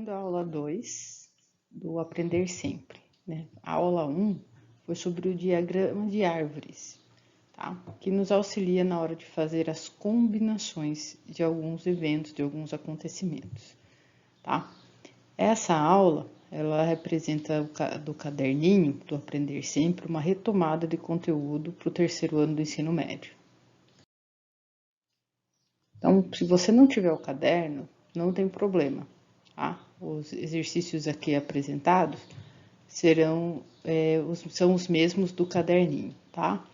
vendo a aula 2 do Aprender Sempre, né? A aula 1 foi sobre o diagrama de árvores, tá? Que nos auxilia na hora de fazer as combinações de alguns eventos, de alguns acontecimentos, tá? Essa aula, ela representa do caderninho do Aprender Sempre uma retomada de conteúdo para o terceiro ano do ensino médio. Então, se você não tiver o caderno, não tem problema, tá? Os exercícios aqui apresentados são os mesmos do caderninho, tá?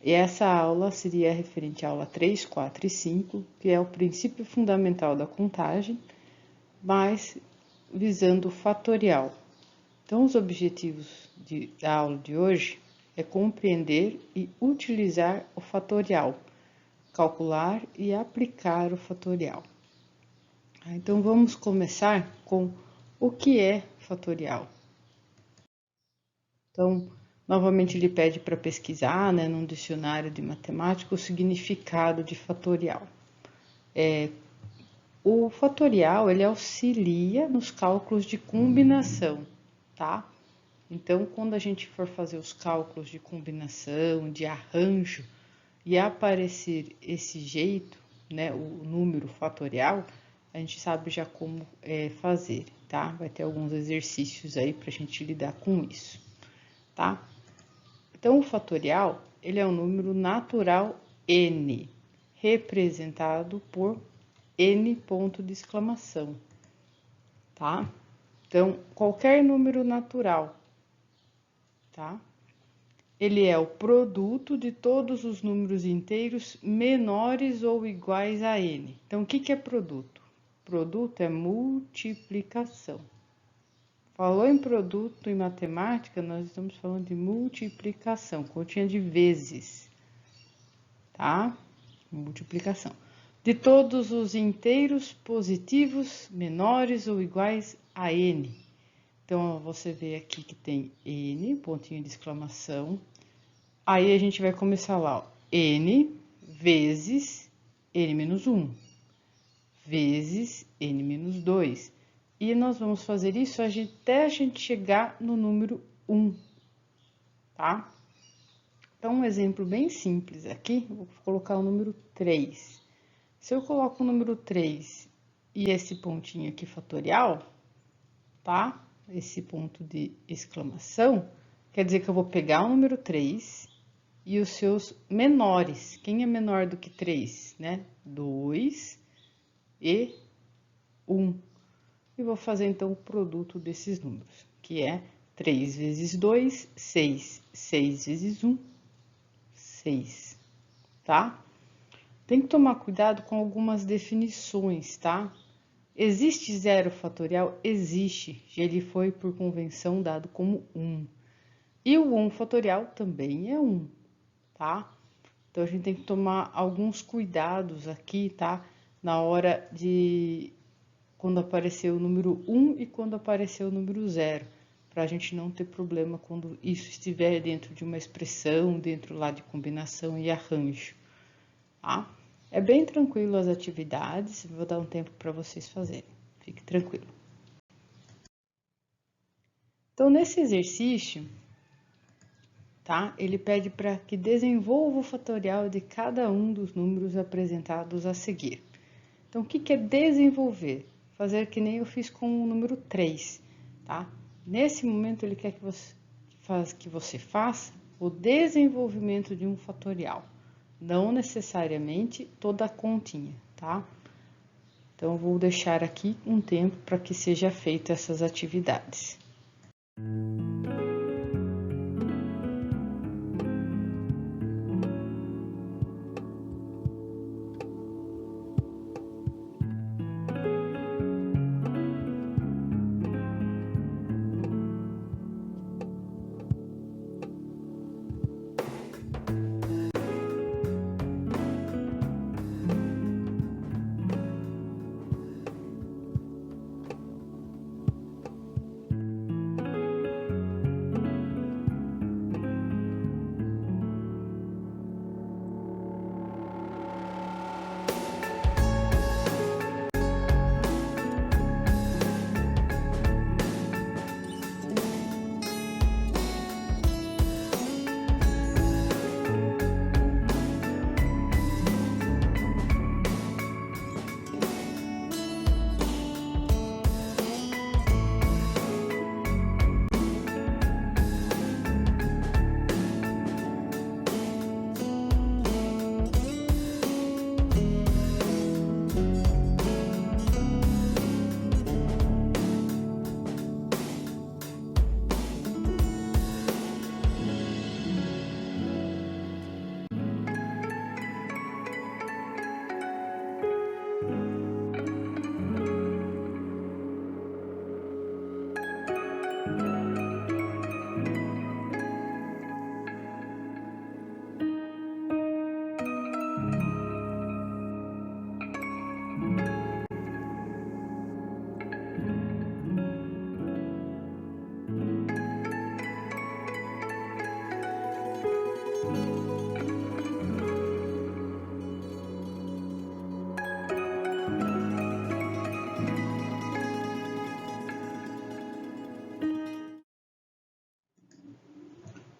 E essa aula seria referente à aula 3, 4 e 5, que é o princípio fundamental da contagem, mas visando o fatorial. Então, os objetivos da aula de hoje é compreender e utilizar o fatorial, calcular e aplicar o fatorial. Então, vamos começar com o que é fatorial. Então, novamente ele pede para pesquisar, né, num dicionário de matemática, o significado de fatorial. O fatorial, ele auxilia nos cálculos de combinação, tá? Então, quando a gente for fazer os cálculos de combinação, de arranjo, e aparecer esse jeito, né, o número fatorial, a gente sabe já como fazer, tá? Vai ter alguns exercícios aí para a gente lidar com isso, tá? Então, o fatorial, ele é um número natural n, representado por n ponto de exclamação, tá? Então, qualquer número natural, tá? Ele é o produto de todos os números inteiros menores ou iguais a n. Então, o que é produto? Produto é multiplicação. Falou em produto em matemática, nós estamos falando de multiplicação, continha de vezes, tá? Multiplicação. De todos os inteiros positivos menores ou iguais a n. Então, você vê aqui que tem n, pontinho de exclamação. Aí, a gente vai começar lá, ó, n vezes n menos 1, vezes n menos 2. E nós vamos fazer isso até a gente chegar no número 1, tá? Então, um exemplo bem simples aqui, eu vou colocar o número 3. Se eu coloco o número 3 e esse pontinho aqui fatorial, tá? Esse ponto de exclamação, quer dizer que eu vou pegar o número 3 e os seus menores. Quem é menor do que 3, né? 2 e 1. E vou fazer, então, o produto desses números, que é 3 vezes 2, 6. 6 vezes 1, 6, tá? Tem que tomar cuidado com algumas definições, tá? Existe zero fatorial? Existe. Ele foi, por convenção, dado como 1. E o 1 fatorial também é 1, tá? Então, a gente tem que tomar alguns cuidados aqui, tá? Na hora de quando aparecer o número 1 e quando aparecer o número 0, para a gente não ter problema quando isso estiver dentro de uma expressão, dentro lá de combinação e arranjo, tá? É bem tranquilo as atividades, vou dar um tempo para vocês fazerem, fique tranquilo. Então, nesse exercício, tá? Ele pede para que desenvolva o fatorial de cada um dos números apresentados a seguir. Então, o que é desenvolver? Fazer que nem eu fiz com o número 3, tá? Nesse momento, ele quer que você faça o desenvolvimento de um fatorial, não necessariamente toda a continha, tá? Então, eu vou deixar aqui um tempo para que seja feita essas atividades.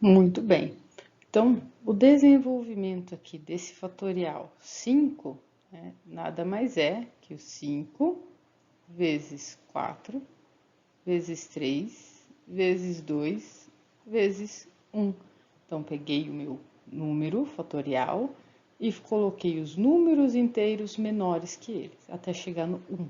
Muito bem. Então, o desenvolvimento aqui desse fatorial 5, né, nada mais é que o 5 vezes 4 vezes 3 vezes 2 vezes 1. Então, peguei o meu número fatorial e coloquei os números inteiros menores que eles, até chegar no 1,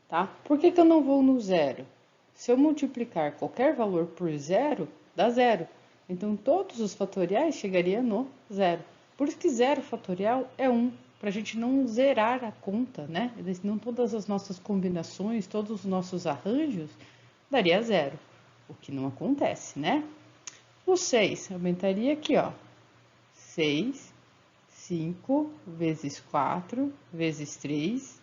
tá? Por que que eu não vou no zero? Se eu multiplicar qualquer valor por zero, dá zero. Então, todos os fatoriais chegariam no zero. Por isso que zero fatorial é 1, para a gente não zerar a conta, né? Não todas as nossas combinações, todos os nossos arranjos, daria zero, o que não acontece, né? O 6 aumentaria aqui, ó. 6, 5 vezes 4 vezes 3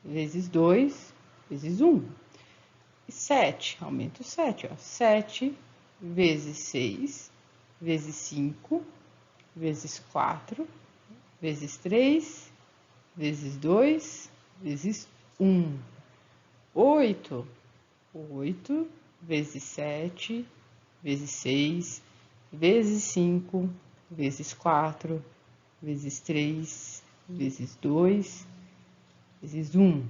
vezes 2 vezes 1. E 7, aumenta o 7, ó. 7 vezes 6 vezes 5 vezes 4 vezes 3 vezes 2 vezes 1. 8, 8 vezes 7 vezes 6 vezes 5 vezes 4 vezes 3 vezes 2 vezes 1.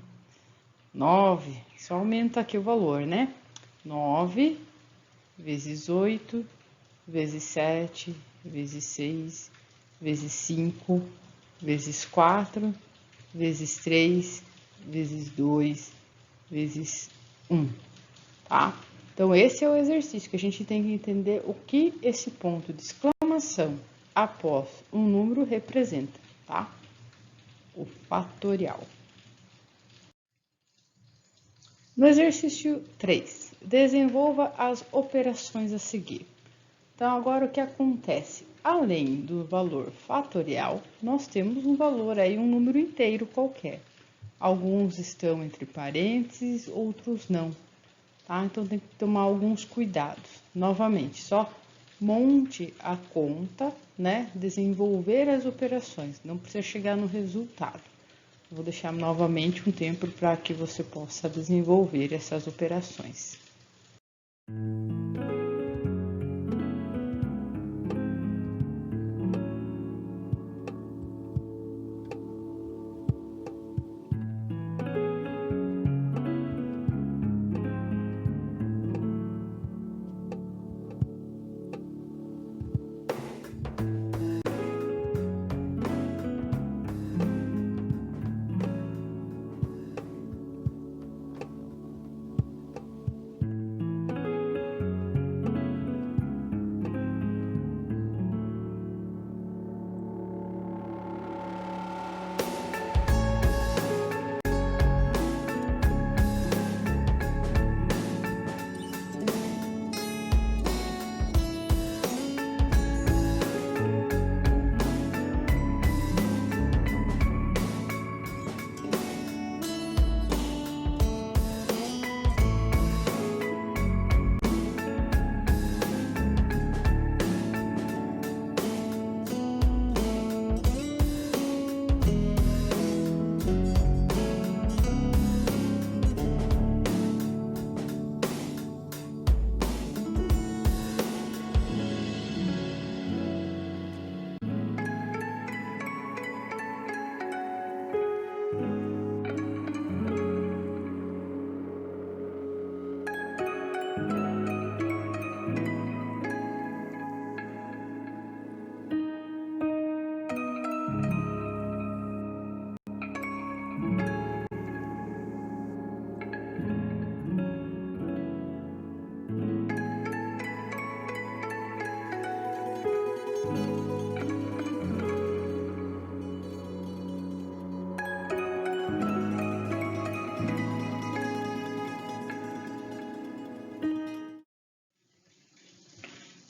9, só aumenta aqui o valor, né? 9 vezes 8 vezes 7 vezes 6 vezes 5 vezes 4 vezes 3 vezes 2 vezes 1, tá? Então, esse é o exercício que a gente tem que entender o que esse ponto de exclamação após um número representa, tá? O fatorial. No exercício 3, desenvolva as operações a seguir. Então, agora o que acontece? Além do valor fatorial, nós temos um valor aí, um número inteiro qualquer. Alguns estão entre parênteses, outros não, tá? Então, tem que tomar alguns cuidados. Novamente, só monte a conta, né? Desenvolver as operações, não precisa chegar no resultado. Vou deixar novamente um tempo para que você possa desenvolver essas operações.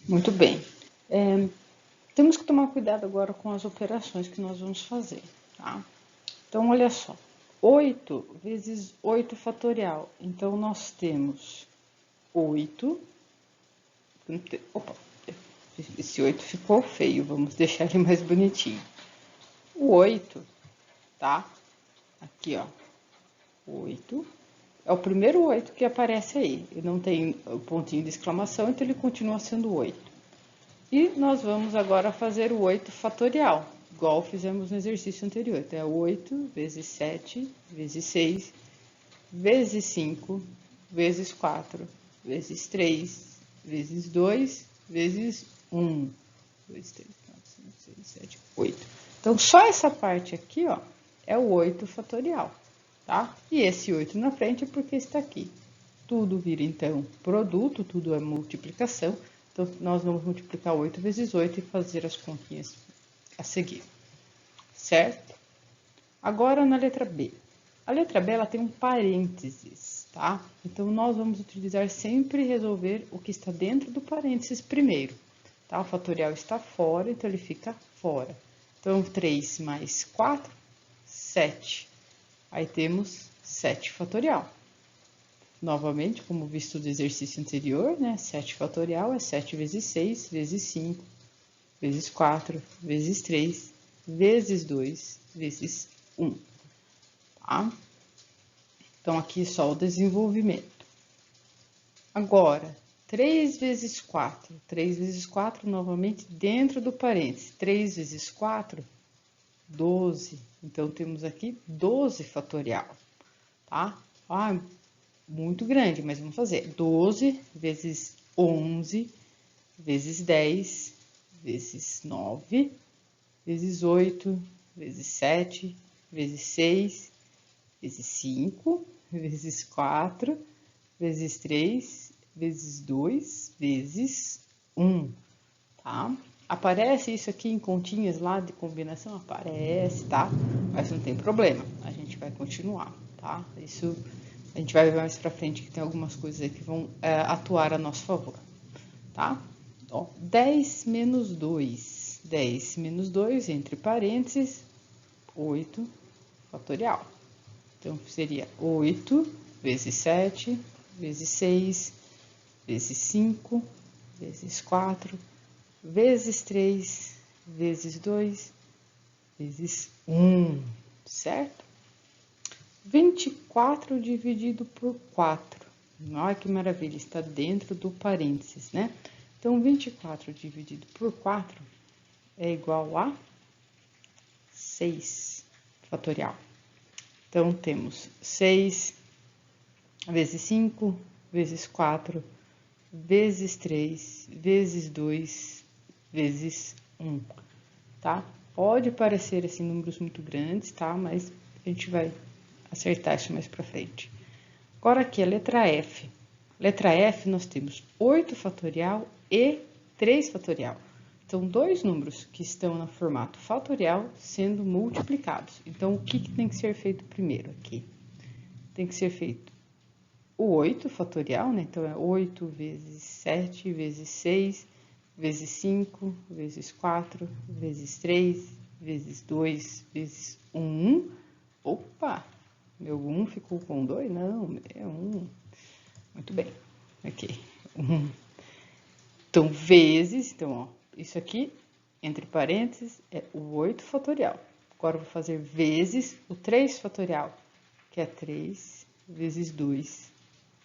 Muito bem. Temos que tomar cuidado agora com as operações que nós vamos fazer, tá? Então, olha só. 8 vezes 8 fatorial. Então, nós temos 8. Opa, esse 8 ficou feio. Vamos deixar ele mais bonitinho. O 8, tá? Aqui, ó. 8. É o primeiro 8 que aparece aí. Ele não tem o pontinho de exclamação, então ele continua sendo 8. E nós vamos agora fazer o 8 fatorial, igual fizemos no exercício anterior. Então, é 8 vezes 7 vezes 6 vezes 5 vezes 4 vezes 3 vezes 2 vezes 1. 2, 3, 4, 5, 6, 7, 8. Então, só essa parte aqui, ó, é o 8 fatorial, tá? E esse 8 na frente é porque está aqui. Tudo vira, então, produto, tudo é multiplicação. Então, nós vamos multiplicar 8 vezes 8 e fazer as continhas a seguir, certo? Agora, na letra B. A letra B, ela tem um parênteses, tá? Então, nós vamos utilizar sempre resolver o que está dentro do parênteses primeiro, tá? O fatorial está fora, então ele fica fora. Então, 3 mais 4, 7. Aí temos 7 fatorial. Novamente, como visto do exercício anterior, né? 7 fatorial é 7 vezes 6, vezes 5, vezes 4, vezes 3, vezes 2, vezes 1, tá? Então, aqui só o desenvolvimento. Agora, 3 vezes 4. 3 vezes 4, novamente, dentro do parênteses. 3 vezes 4, 12. Então, temos aqui 12 fatorial, tá? Ah, muito grande, mas vamos fazer. 12 vezes 11, vezes 10, vezes 9, vezes 8, vezes 7, vezes 6, vezes 5, vezes 4, vezes 3, vezes 2, vezes 1, tá? Aparece isso aqui em continhas lá de combinação? Aparece, tá? Mas não tem problema, a gente vai continuar, tá? Isso a gente vai ver mais pra frente que tem algumas coisas aí que vão atuar a nosso favor, tá? Ó, 10 menos 2. 10 menos 2, entre parênteses, 8 fatorial. Então, seria 8 vezes 7, vezes 6, vezes 5, vezes 4, vezes 3, vezes 2, vezes 1, certo? 24 dividido por 4. Olha que maravilha, está dentro do parênteses, né? Então, 24 dividido por 4 é igual a 6 fatorial. Então, temos 6 vezes 5, vezes 4, vezes 3, vezes 2, vezes 1, tá? Pode parecer, assim, números muito grandes, tá? Mas a gente vai acertar isso mais pra frente. Agora aqui, a letra F. Letra F, nós temos 8 fatorial e 3 fatorial. Então, dois números que estão no formato fatorial sendo multiplicados. Então, o que tem que ser feito primeiro aqui? Tem que ser feito o 8 fatorial, né? Então, é 8 vezes 7, vezes 6, vezes 5, vezes 4, vezes 3, vezes 2, vezes 1. Opa! Meu 1 ficou com 2? Não, é 1. Muito bem. Aqui. 1. Então, vezes. Então, ó, isso aqui, entre parênteses, é o 8 fatorial. Agora, eu vou fazer vezes o 3 fatorial, que é 3 vezes 2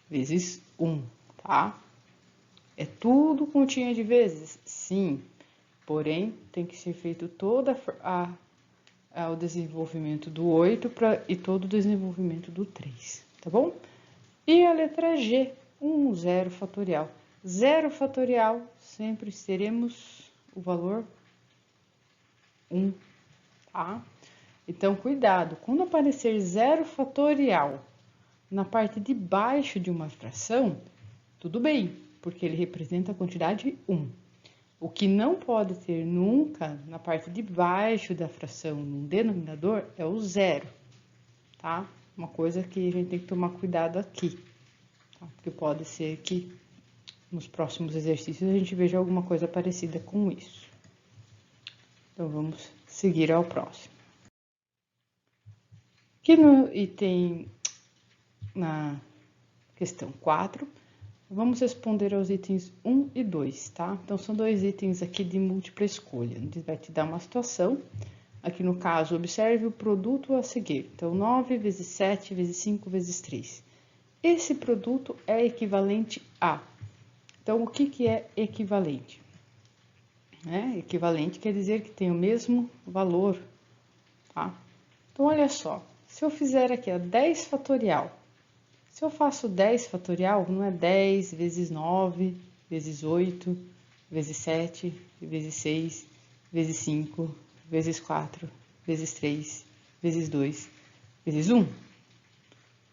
vezes 1, tá? É tudo continha de vezes? Sim. Porém, tem que ser feito todo o desenvolvimento do 8 e todo o desenvolvimento do 3, tá bom? E a letra G, 0 fatorial. 0 fatorial, sempre teremos o valor 1, tá? Então, cuidado, quando aparecer 0 fatorial na parte de baixo de uma fração, tudo bem, porque ele representa a quantidade 1. O que não pode ter nunca na parte de baixo da fração, no denominador, é o 0, tá? Uma coisa que a gente tem que tomar cuidado aqui, tá? Porque pode ser que nos próximos exercícios a gente veja alguma coisa parecida com isso. Então, vamos seguir ao próximo. Aqui no item, na questão 4, vamos responder aos itens 1 e 2, tá? Então, são dois itens aqui de múltipla escolha. Ele vai te dar uma situação. Aqui no caso, observe o produto a seguir. Então, 9 vezes 7 vezes 5 vezes 3. Esse produto é equivalente a. Então, o que é equivalente? né? Equivalente quer dizer que tem o mesmo valor, tá? Então, olha só, se eu fizer aqui, ó, 10 fatorial, se eu faço 10 fatorial, não é 10 vezes 9, vezes 8, vezes 7, vezes 6, vezes 5, vezes 4, vezes 3, vezes 2, vezes 1.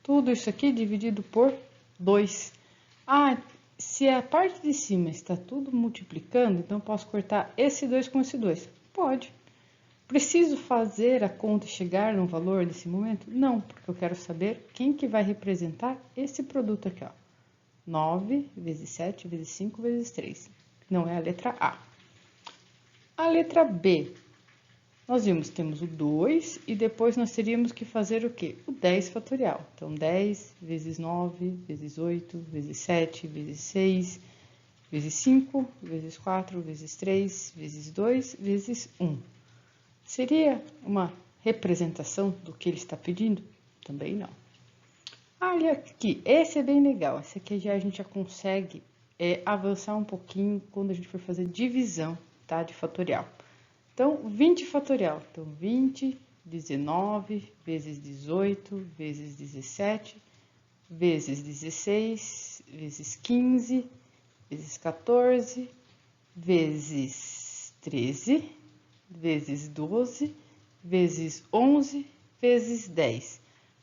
Tudo isso aqui dividido por 2. Ah, se a parte de cima está tudo multiplicando, então eu posso cortar esse 2 com esse 2? Pode. Preciso fazer a conta chegar no valor nesse momento? Não, porque eu quero saber quem que vai representar esse produto aqui, ó. 9 vezes 7 vezes 5 vezes 3. Não é a letra A. A letra B. Nós vimos, temos o 2 e depois nós teríamos que fazer o quê? O 10 fatorial. Então, 10 vezes 9, vezes 8, vezes 7, vezes 6, vezes 5, vezes 4, vezes 3, vezes 2, vezes 1. Seria uma representação do que ele está pedindo? Também não. Olha aqui, esse é bem legal. Esse aqui a gente já consegue avançar um pouquinho quando a gente for fazer divisão, tá? De fatorial. Então, 20 fatorial. Então, 20, 19, vezes 18, vezes 17, vezes 16, vezes 15, vezes 14, vezes 13, vezes 12, vezes 11, vezes 10.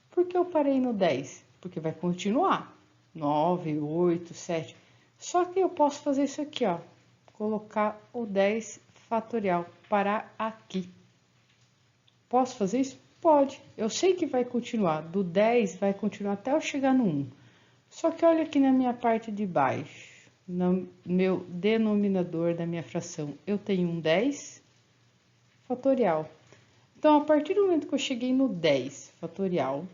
Por que eu parei no 10? Porque vai continuar. 9, 8, 7. Só que eu posso fazer isso aqui, ó. Colocar o 10 fatorial, parar aqui. Posso fazer isso? Pode. Eu sei que vai continuar. Do 10 vai continuar até eu chegar no 1. Só que olha aqui na minha parte de baixo, no meu denominador da minha fração, eu tenho um 10 fatorial. Então, a partir do momento que eu cheguei no 10 fatorial,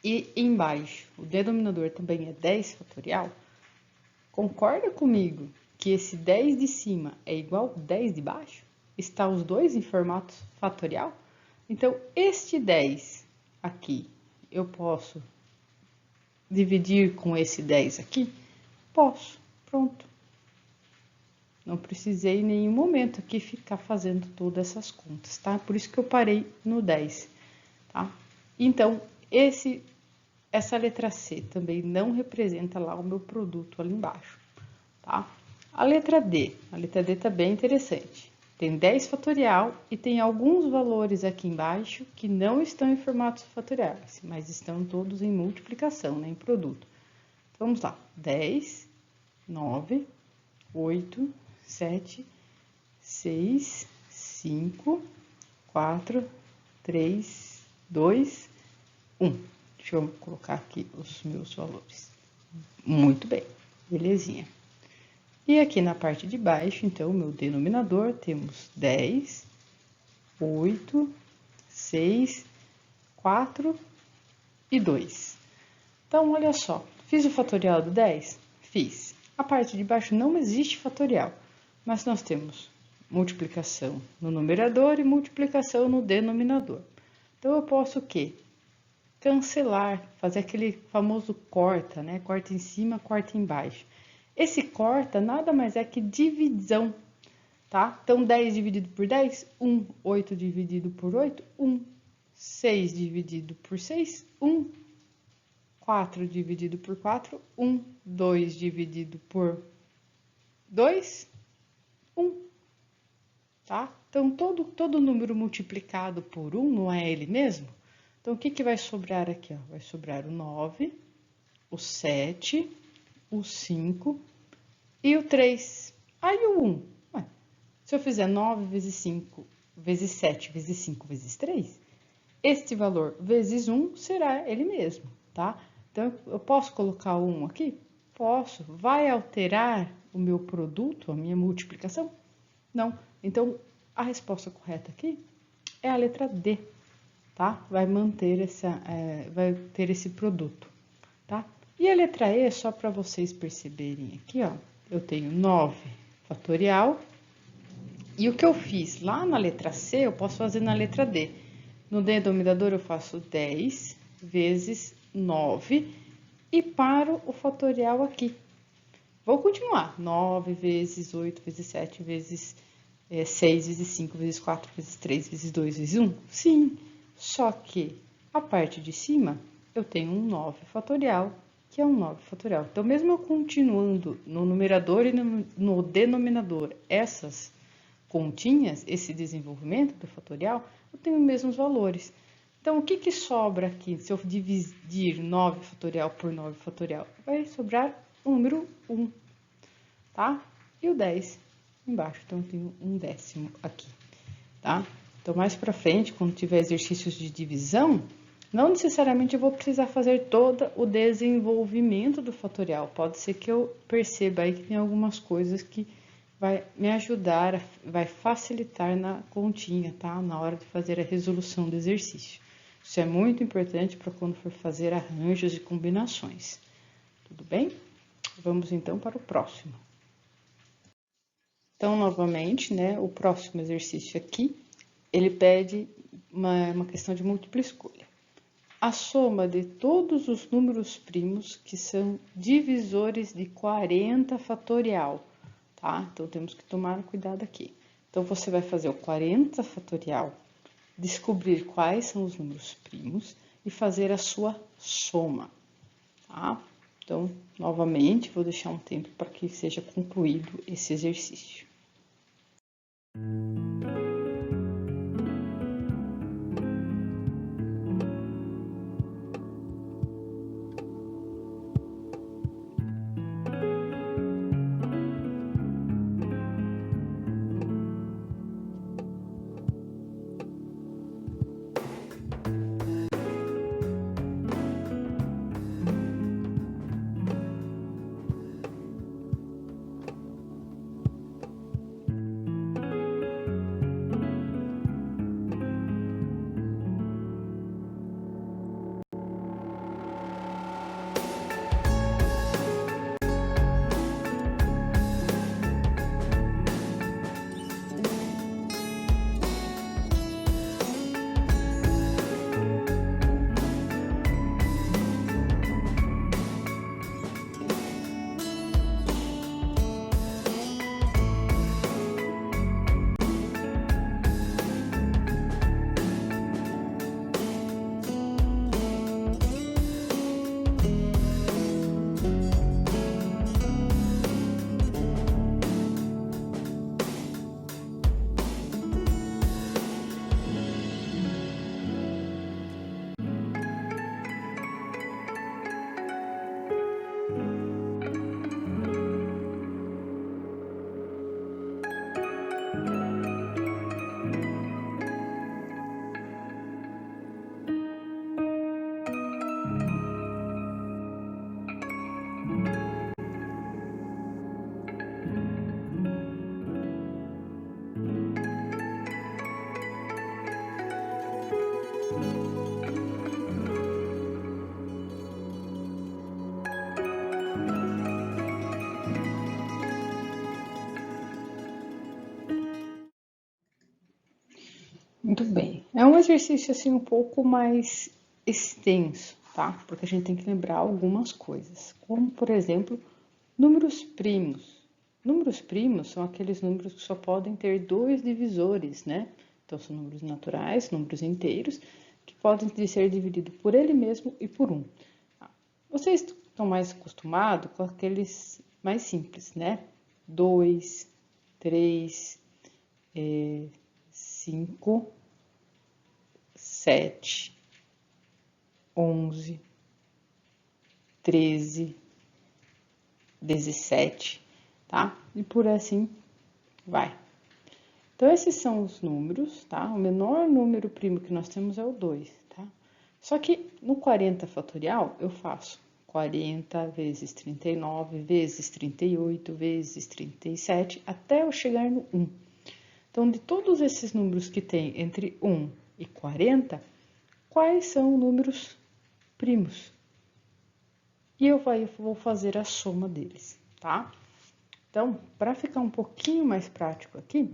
e embaixo o denominador também é 10 fatorial, concorda comigo que esse 10 de cima é igual ao 10 de baixo? Está os dois em formato fatorial? Então, este 10 aqui, eu posso dividir com esse 10 aqui? Posso, pronto. Não precisei em nenhum momento aqui ficar fazendo todas essas contas, tá? Por isso que eu parei no 10, tá? Então, essa letra C também não representa lá o meu produto ali embaixo, tá? A letra D tá bem interessante. Tem 10 fatorial e tem alguns valores aqui embaixo que não estão em formatos fatoriais, mas estão todos em multiplicação, né, em produto. Então, vamos lá. 10, 9, 8, 7, 6, 5, 4, 3, 2, 1. Deixa eu colocar aqui os meus valores. Muito bem, belezinha. E aqui na parte de baixo, então, o meu denominador, temos 10, 8, 6, 4 e 2. Então, olha só, fiz o fatorial do 10? Fiz. A parte de baixo não existe fatorial, mas nós temos multiplicação no numerador e multiplicação no denominador. Então, eu posso o quê? Cancelar, fazer aquele famoso corta, né? Corta em cima, corta embaixo. Esse corta nada mais é que divisão, tá? Então, 10 dividido por 10, 1. 8 dividido por 8, 1. 6 dividido por 6, 1. 4 dividido por 4, 1. 2 dividido por 2, 1. Tá? Então, todo número multiplicado por 1 não é ele mesmo? Então, o que que vai sobrar aqui? Ó? Vai sobrar o 9, o 7, o 5 e o 3. Aí o 1. Ué, se eu fizer 9 vezes 5, vezes 7, vezes 5, vezes 3, este valor vezes 1 será ele mesmo, tá? Então, eu posso colocar o 1 aqui? Posso. Vai alterar o meu produto, a minha multiplicação? Não. Então, a resposta correta aqui é a letra D, tá? Vai vai ter esse produto, tá? E a letra E, só para vocês perceberem aqui, ó, eu tenho 9 fatorial, e o que eu fiz lá na letra C, eu posso fazer na letra D. No denominador, eu faço 10 vezes 9 e paro o fatorial aqui. Vou continuar. 9 vezes 8 vezes 7 vezes 6 vezes 5 vezes 4 vezes 3 vezes 2 vezes 1? Sim, só que a parte de cima eu tenho um 9 fatorial, que é um 9 fatorial. Então, mesmo eu continuando no numerador e no denominador essas continhas, esse desenvolvimento do fatorial, eu tenho os mesmos valores. Então, o que que sobra aqui se eu dividir 9 fatorial por 9 fatorial? Vai sobrar o número 1, tá? E o 10 embaixo, então eu tenho um décimo aqui, tá? Então, mais pra frente, quando tiver exercícios de divisão, não necessariamente eu vou precisar fazer todo o desenvolvimento do fatorial. Pode ser que eu perceba aí que tem algumas coisas que vai me ajudar, vai facilitar na continha, tá? Na hora de fazer a resolução do exercício. Isso é muito importante para quando for fazer arranjos e combinações. Tudo bem? Vamos então para o próximo. Então, novamente, né, o próximo exercício aqui, ele pede uma questão de múltipla escolha. A soma de todos os números primos que são divisores de 40 fatorial, tá? Então, temos que tomar cuidado aqui. Então, você vai fazer o 40 fatorial, descobrir quais são os números primos e fazer a sua soma, tá? Então, novamente, vou deixar um tempo para que seja concluído esse exercício. Muito bem. É um exercício assim um pouco mais extenso, tá? Porque a gente tem que lembrar algumas coisas, como por exemplo, números primos. Números primos são aqueles números que só podem ter dois divisores, né? Então são números naturais, números inteiros, que podem ser divididos por ele mesmo e por um. Vocês estão mais acostumados com aqueles mais simples, né? 2, 3, 5, 7, 11, 13, 17, tá? E por assim vai. Então, esses são os números, tá? O menor número primo que nós temos é o 2, tá? Só que no 40 fatorial, eu faço 40 vezes 39 vezes 38 vezes 37, até eu chegar no 1. Então, de todos esses números que tem entre 1 e 40, quais são números primos? E eu vou fazer a soma deles, tá? Então, para ficar um pouquinho mais prático aqui,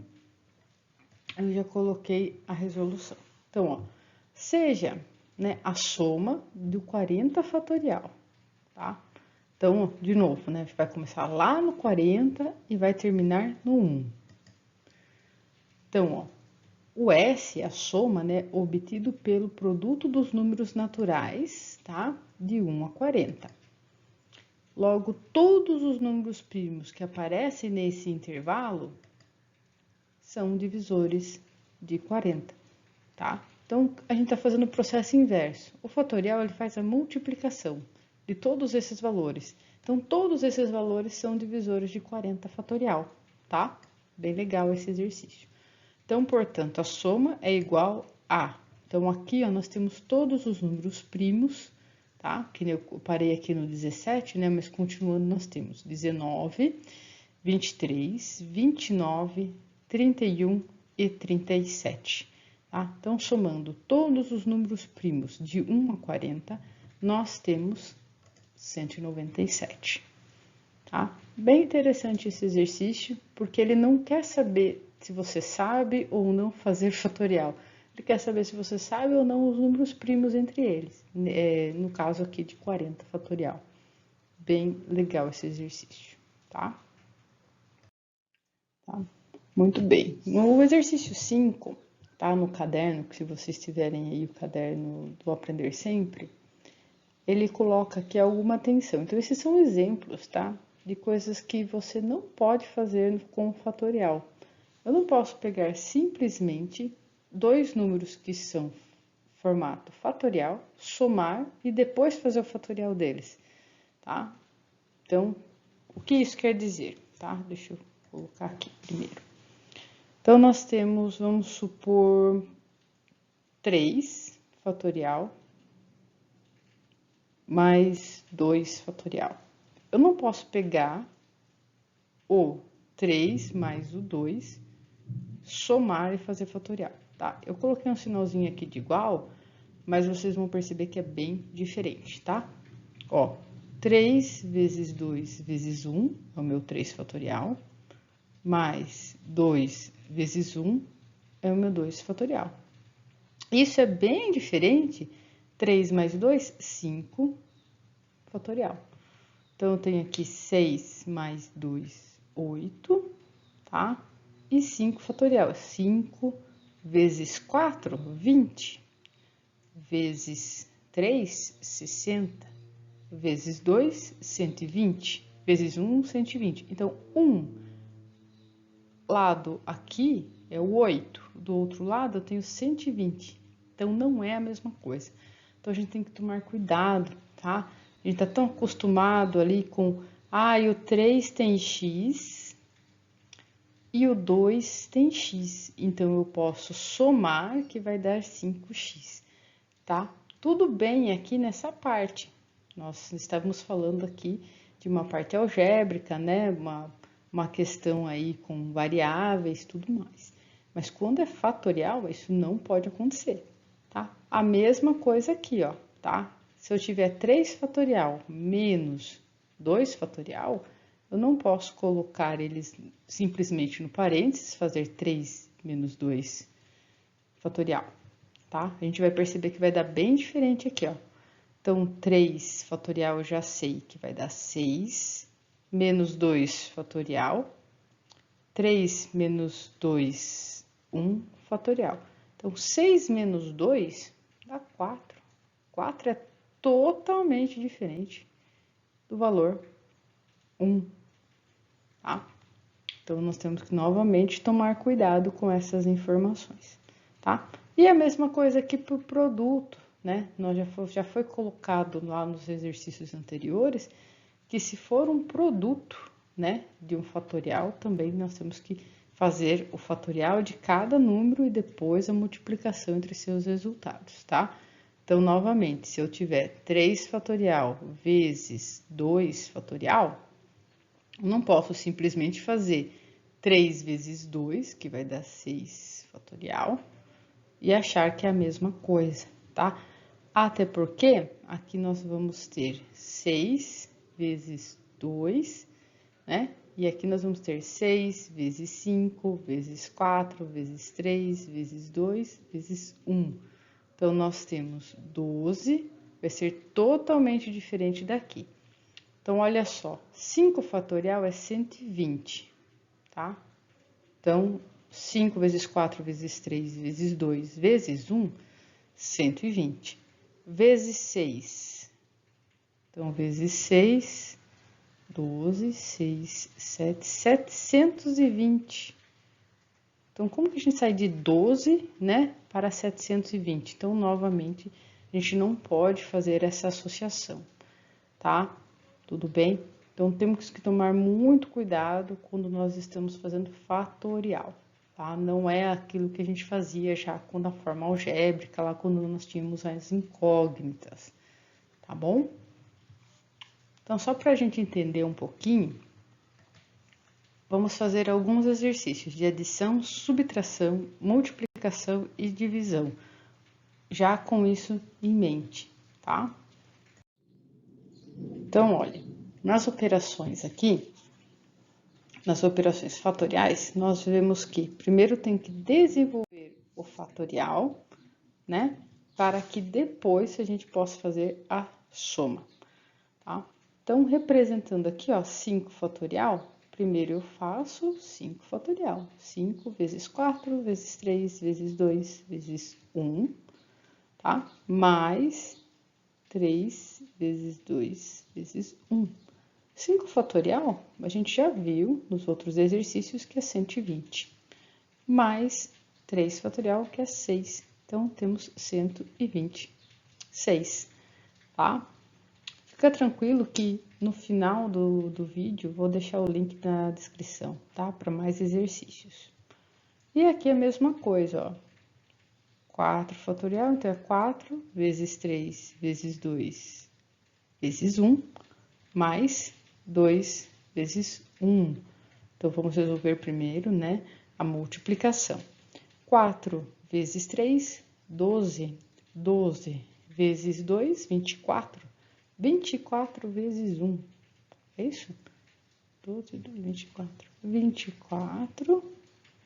eu já coloquei a resolução. Então, ó, seja, né, a soma do 40 fatorial, tá? Então, de novo, né? Vai começar lá no 40 e vai terminar no 1. Então, ó, o S, a soma, né, obtido pelo produto dos números naturais, tá? De 1 a 40. Logo, todos os números primos que aparecem nesse intervalo são divisores de 40, tá? Então, a gente está fazendo o processo inverso. O fatorial, ele faz a multiplicação de todos esses valores. Então, todos esses valores são divisores de 40 fatorial, tá? Bem legal esse exercício. Então, portanto, a soma é igual a... Então, aqui, ó, nós temos todos os números primos, tá? Que eu parei aqui no 17, né? Mas continuando, nós temos 19, 23, 29, 31 e 37, tá? Então, somando todos os números primos de 1 a 40, nós temos 197, tá? Bem interessante esse exercício, porque ele não quer saber se você sabe ou não fazer fatorial. Ele quer saber se você sabe ou não os números primos entre eles, no caso aqui de 40 fatorial. Bem legal esse exercício, tá? Tá? Muito bem. No exercício 5, tá? No caderno, que se vocês tiverem aí o caderno do Aprender Sempre, ele coloca aqui alguma atenção. Então, esses são exemplos, tá? De coisas que você não pode fazer com o fatorial. Eu não posso pegar simplesmente dois números que são formato fatorial, somar e depois fazer o fatorial deles, tá? Então, o que isso quer dizer, tá? Deixa eu colocar aqui primeiro. Então, nós temos, vamos supor, 3 fatorial mais 2 fatorial. Eu não posso pegar o 3 mais o 2, somar e fazer fatorial, tá? Eu coloquei um sinalzinho aqui de igual, mas vocês vão perceber que é bem diferente, tá? Ó, 3 vezes 2 vezes 1 é o meu 3 fatorial, mais 2 vezes 1 é o meu 2 fatorial. Isso é bem diferente, 3 mais 2, 5 fatorial. Então, eu tenho aqui 6 mais 2, 8, tá? E 5 fatorial, 5 vezes 4, 20, vezes 3, 60, vezes 2, 120, vezes 1, 120. Então, um lado aqui é o 8, do outro lado eu tenho 120. Então, não é a mesma coisa. Então, a gente tem que tomar cuidado, tá? A gente tá tão acostumado ali com, e o 3 tem x e o 2 tem x. Então, eu posso somar, que vai dar 5x, tá? Tudo bem aqui nessa parte. Nós estávamos falando aqui de uma parte algébrica, né? Uma questão aí com variáveis, tudo mais. Mas quando é fatorial, isso não pode acontecer, tá? A mesma coisa aqui, ó, tá? Se eu tiver 3 fatorial menos 2 fatorial, eu não posso colocar eles simplesmente no parênteses, fazer 3 menos 2 fatorial, tá? A gente vai perceber que vai dar bem diferente aqui, ó. Então, 3 fatorial eu já sei que vai dar 6, menos 2 fatorial, 3 menos 2, 1 fatorial. Então, 6 menos 2 dá 4. 4 é totalmente diferente do valor 1, tá? Então, nós temos que novamente tomar cuidado com essas informações, tá? E a mesma coisa aqui para o produto, né? Já foi colocado lá nos exercícios anteriores que se for um produto, né, de um fatorial, também nós temos que fazer o fatorial de cada número e depois a multiplicação entre seus resultados, tá? Então, novamente, se eu tiver 3 fatorial vezes 2 fatorial, eu não posso simplesmente fazer 3 vezes 2, que vai dar 6 fatorial, e achar que é a mesma coisa, tá? Até porque aqui nós vamos ter 6 vezes 2, né? E aqui nós vamos ter 6 vezes 5, vezes 4, vezes 3, vezes 2, vezes 1. Então, nós temos 12, vai ser totalmente diferente daqui. Então, olha só, 5 fatorial é 120, tá? Então, 5 vezes 4 vezes 3 vezes 2 vezes 1, 120. Vezes 6. Então, vezes 6, 12, 6, 7, 720. Então, como que a gente sai de 12, né, para 720? Então, novamente, a gente não pode fazer essa associação, tá? Tudo bem? Então, temos que tomar muito cuidado quando nós estamos fazendo fatorial, tá? Não é aquilo que a gente fazia já com a forma algébrica, lá quando nós tínhamos as incógnitas, tá bom? Então, só para a gente entender um pouquinho, vamos fazer alguns exercícios de adição, subtração, multiplicação e divisão, já com isso em mente, tá? Então, olha, nas operações aqui, nas operações fatoriais, nós vemos que primeiro tem que desenvolver o fatorial, né? Para que depois a gente possa fazer a soma, tá? Então, representando aqui, ó, 5 fatorial, primeiro eu faço 5 fatorial. 5 vezes 4, vezes 3, vezes 2, vezes 1, tá? Mais 3 vezes 2, vezes 1. 5 fatorial, a gente já viu nos outros exercícios que é 120. Mais 3 fatorial, que é 6. Então, temos 126, tá? Fica tranquilo que no final do vídeo vou deixar o link na descrição, tá? Para mais exercícios. E aqui a mesma coisa, ó. 4 fatorial, então é 4 vezes 3 vezes 2 vezes 1, mais 2 vezes 1. Então, vamos resolver primeiro, né, a multiplicação. 4 vezes 3, 12. 12 vezes 2, 24. 24 vezes 1, é isso? 12, 24. 24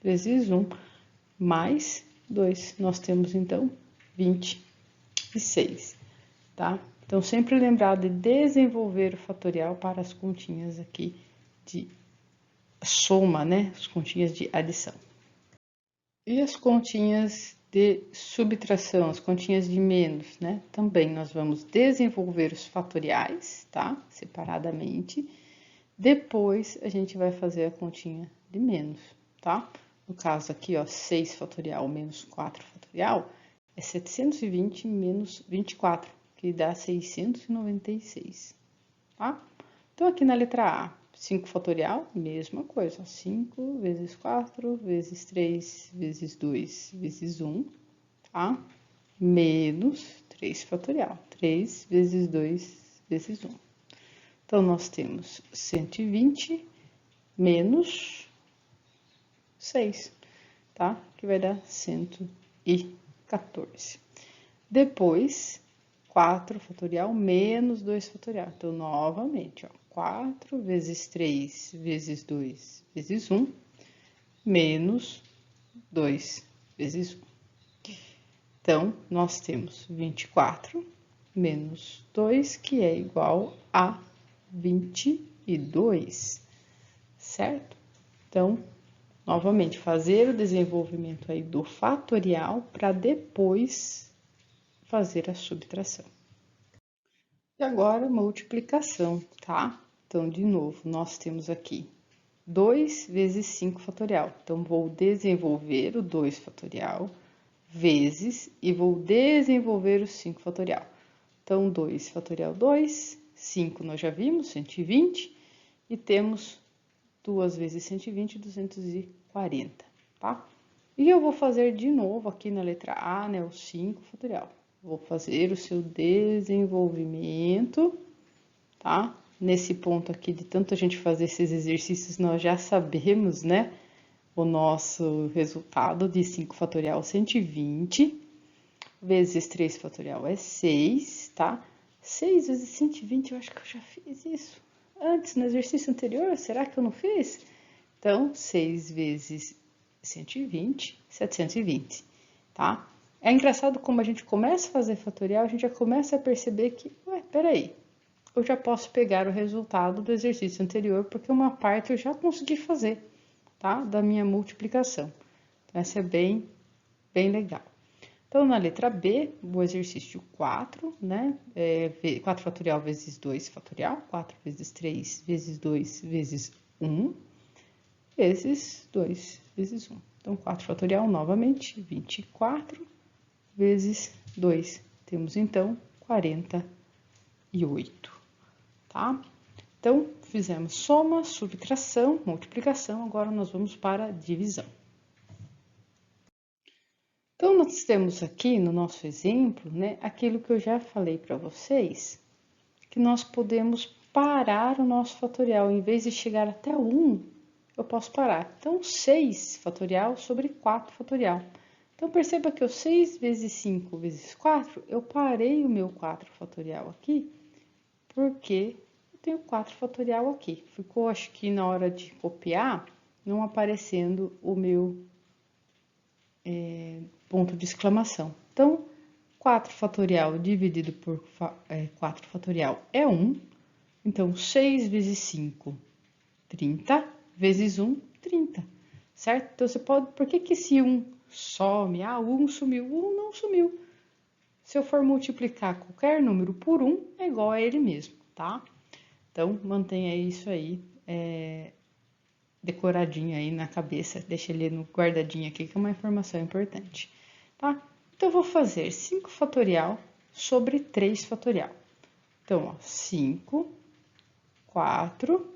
vezes 1, mais 2. Nós temos, então, 26, tá? Então, sempre lembrar de desenvolver o fatorial para as continhas aqui de soma, né? As continhas de adição. E as continhas de subtração, as continhas de menos, né? Também nós vamos desenvolver os fatoriais, tá? Separadamente. Depois, a gente vai fazer a continha de menos, tá? No caso aqui, ó, 6 fatorial menos 4 fatorial é 720 menos 24, que dá 696, tá? Então, aqui na letra A, 5 fatorial, mesma coisa, 5 vezes 4 vezes 3 vezes 2 vezes 1, tá? Menos 3 fatorial, 3 vezes 2 vezes 1. Então, nós temos 120 menos 6, tá? Que vai dar 114. Depois, 4 fatorial menos 2 fatorial. Então, novamente, ó, 4 vezes 3 vezes 2 vezes 1, menos 2 vezes 1. Então, nós temos 24 menos 2, que é igual a 22, certo? Então, novamente, fazer o desenvolvimento aí do fatorial para depois fazer a subtração. E agora, multiplicação, tá? Então, de novo, nós temos aqui 2 vezes 5 fatorial. Então, vou desenvolver o 2 fatorial vezes e vou desenvolver o 5 fatorial. Então, 2 fatorial 2, 5 nós já vimos, 120, e temos 2 vezes 120, 240, tá? E eu vou fazer de novo aqui na letra A, né, o 5 fatorial. Vou fazer o seu desenvolvimento, tá? Nesse ponto aqui, de tanto a gente fazer esses exercícios, nós já sabemos, né, o nosso resultado de 5 fatorial 120, vezes 3 fatorial é 6, tá? 6 vezes 120, eu acho que eu já fiz isso antes, no exercício anterior, será que eu não fiz? Então, 6 vezes 120, 720, tá? É engraçado como a gente começa a fazer fatorial, a gente já começa a perceber que, ué, peraí, eu já posso pegar o resultado do exercício anterior, porque uma parte eu já consegui fazer, tá? Da minha multiplicação. Então, essa é bem legal. Então, na letra B, o exercício 4, né? 4 fatorial vezes 2 fatorial, 4 vezes 3 vezes 2 vezes 1, vezes 2 vezes 1. Então, 4 fatorial, novamente, 24 vezes 2. Temos, então, 48, tá? Então, fizemos soma, subtração, multiplicação, agora nós vamos para a divisão. Então, nós temos aqui no nosso exemplo, né, aquilo que eu já falei para vocês, que nós podemos parar o nosso fatorial. Em vez de chegar até o 1, eu posso parar. Então, 6 fatorial sobre 4 fatorial. Então, perceba que o 6 vezes 5 vezes 4, eu parei o meu 4 fatorial aqui, porque eu tenho 4 fatorial aqui. Ficou, acho que na hora de copiar, não aparecendo o meu ponto de exclamação. Então, 4 fatorial dividido por 4 fatorial é 1. Então, 6 vezes 5, 30, vezes 1, 30, certo? Então, você pode... Por que esse 1 some? Ah, o 1 sumiu. O 1 não sumiu. Se eu for multiplicar qualquer número por 1, é igual a ele mesmo, tá? Então, mantenha isso aí decoradinho aí na cabeça. Deixa ele guardadinho aqui, que é uma informação importante, tá? Então, eu vou fazer 5 fatorial sobre 3 fatorial. Então, ó, 5, 4,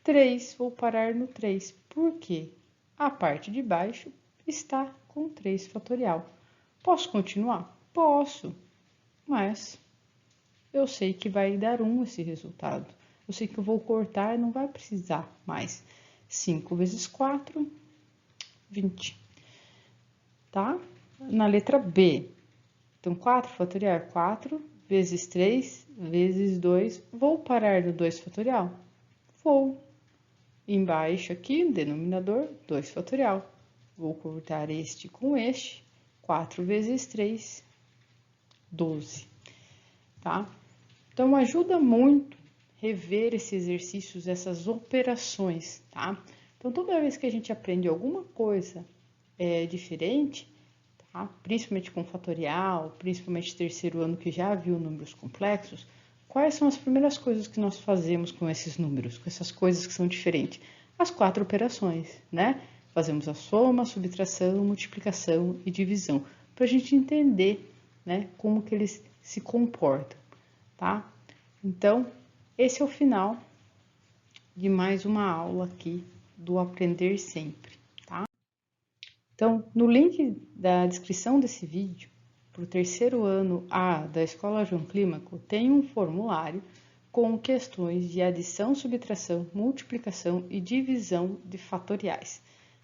3. Vou parar no 3. Por quê? A parte de baixo está com 3 fatorial. Posso continuar? Posso, mas eu sei que vai dar 1 esse resultado. Eu sei que eu vou cortar, não vai precisar mais. 5 vezes 4, 20. Tá? Na letra B. Então, 4 fatorial, 4 vezes 3 vezes 2. Vou parar no 2 fatorial? Vou. Embaixo aqui, denominador, 2 fatorial. Vou cortar este com este. 4 vezes 3, 12. Tá? Então, ajuda muito rever esses exercícios, essas operações, tá? Então, toda vez que a gente aprende alguma coisa diferente, tá? Principalmente com fatorial, principalmente terceiro ano que já viu números complexos, quais são as primeiras coisas que nós fazemos com esses números, com essas coisas que são diferentes? As 4 operações, né? Fazemos a soma, subtração, multiplicação e divisão, para a gente entender, né, como que eles se comportam, tá? Então, esse é o final de mais uma aula aqui do Aprender Sempre, tá? Então, no link da descrição desse vídeo, para o terceiro ano A da Escola João Clímaco, tem um formulário com questões de adição, subtração, multiplicação e divisão de fatoriais,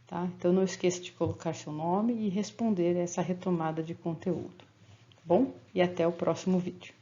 tá? Então, não esqueça de colocar seu nome e responder essa retomada de conteúdo, tá bom? E até o próximo vídeo.